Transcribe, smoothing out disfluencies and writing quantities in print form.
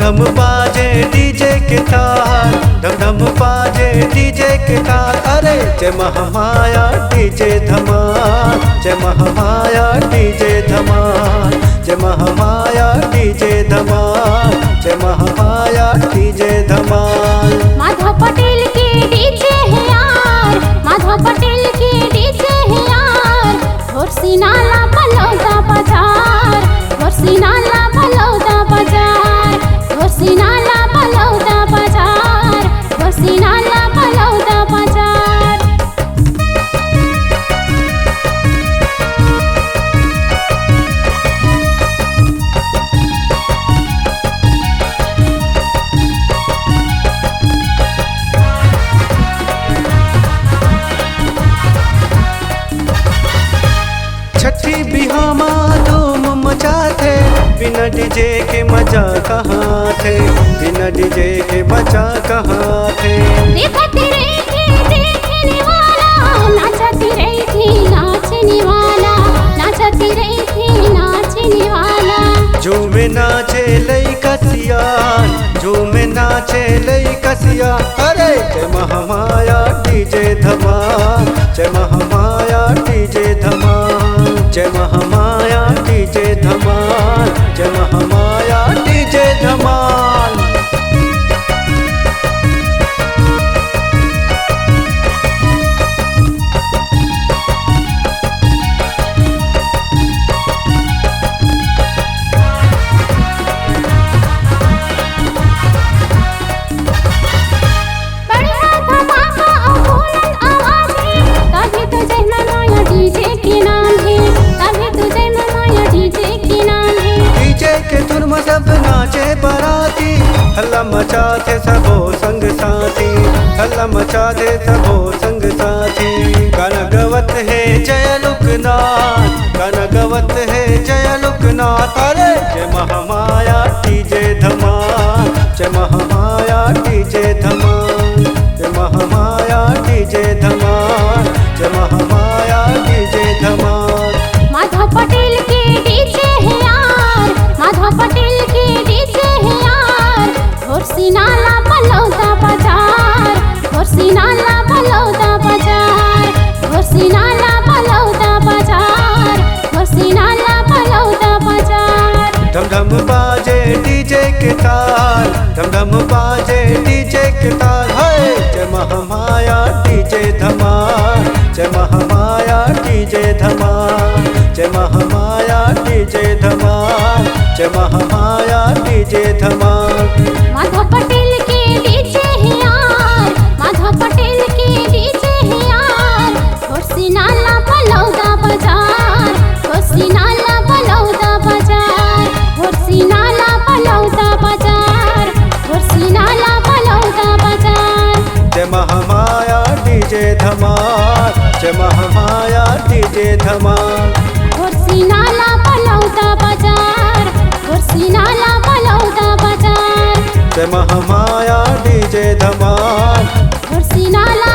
धम बाजे डीजे के ताल, धम धम बाजे डीजे के ताल। अरे जय महामाया डीजे धमाल, जय महामाया डीजे धमाल, जय महामाया डीजे धमाल, जय महामाया डीजे धमाल। माधव पटेल के डीजे है यार, माधव पटेल के डीजे है यार। घोरसी नाला बलौदा बाजार, घोरसी नाला बलौदा बाजार, घोरसी नाला बलौदा बाजार, घोरसी नाला बलौदा बाजार। छठी बिहामा धूम मचाथे, बिना डीजे के मजा कहाँ थे, बिना डीजे के मजा कहाँ थे। देखती रही थी देखने वाला, नाचती रही थी नाचने वाला, नाचती रही थी नाचने वाला। झूमे नाचे लई कसियान, झूमे नाचे लई कसियान। अरे जय महामाया डीजे धमाल, जय महामाया डीजे धमाल, जय महामाया डीजे धमाल, जय महामाया डीजे धमाल। सब नाचे बराती, हल्ला मचाते सबो संग साथी, हल्ला मचाते सबो संग साथी। गाना गवत है जय लोकनाथ, गाना गवत है जय लोकनाथ। अरे जय महामाया डीजे धमाल, जय महामाया डीजे धमाल, जय महामाया डीजे धमाल, जय महामाया डीजे धमाल। माधव पटेल के डीजे है यार, माधव पटेल के डीजे है यार। घोरसी नाला बलौदा बाजार, घोरसी नाला बलौदा बाजार, घोरसी नाला बलौदा बाजार, घोरसी नाला बलौदा बाजार। धम धम बाजे डीजे के ताल, धम धम बाजे डीजे के ताल। है जय महामाया डीजे धमाल, जय महामाया डीजे धमाल, जय महामाया डीजे धमाल, जय महामाया डीजे धमाल। माधव पटेल के डीजे है यार, माधव पटेल के डीजे है यार। घोरसी नाला बलौदा बाजार, घोरसी नाला बलौदा बाजार, घोरसी नाला बलौदा बाजार, घोरसी नाला बलौदा बाजार। जय महामाया डीजे धमाल, जय महामाया डीजे धमाल। घोरसी नाला बलौदा बाजार, घोरसी नाला बलौदा बाजार। जय महामाया डीजे धमाल, घोरसी नाला